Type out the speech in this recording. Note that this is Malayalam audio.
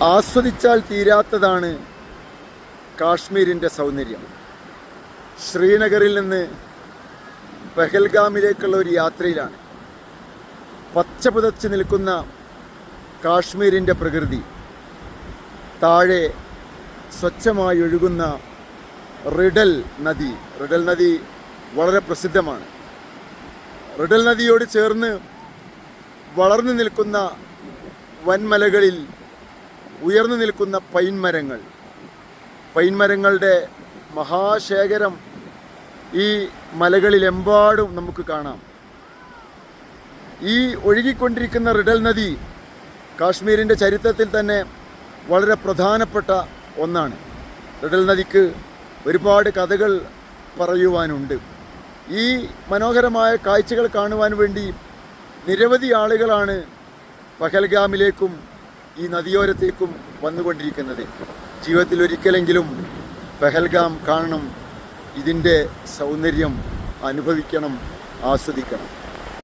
ആസ്വദിച്ചാൽ തീരാത്തതാണ് കാശ്മീരിൻ്റെ സൗന്ദര്യം. ശ്രീനഗറിൽ നിന്ന് പെഹൽഗാമിലേക്കുള്ള ഒരു യാത്രയിലാണ്. പച്ച പുതച്ച് നിൽക്കുന്ന കാശ്മീരിൻ്റെ പ്രകൃതി, താഴെ സ്വച്ഛമായി ഒഴുകുന്ന റിഡൽ നദി വളരെ പ്രസിദ്ധമാണ്. റിഡൽ നദിയോട് ചേർന്ന് വളർന്നു നിൽക്കുന്ന വൻമലകളിൽ ഉയർന്നു നിൽക്കുന്ന പൈൻമരങ്ങളുടെ മഹാശേഖരം ഈ മലകളിലെമ്പാടും നമുക്ക് കാണാം. ഈ ഒഴുകിക്കൊണ്ടിരിക്കുന്ന റിഡൽ നദി കാശ്മീരിൻ്റെ ചരിത്രത്തിൽ തന്നെ വളരെ പ്രധാനപ്പെട്ട ഒന്നാണ്. റിഡൽ നദിക്ക് ഒരുപാട് കഥകൾ പറയുവാനുണ്ട്. ഈ മനോഹരമായ കാഴ്ചകൾ കാണുവാൻ വേണ്ടി നിരവധി ആളുകളാണ് പഹൽഗാമിലേക്കും ഈ നദിയോരത്തേക്കും വന്നുകൊണ്ടിരിക്കുന്നത്. ജീവിതത്തിൽ ഒരിക്കലെങ്കിലും പഹൽഗാം കാണണം, ഇതിൻ്റെ സൗന്ദര്യം അനുഭവിക്കണം, ആസ്വദിക്കണം.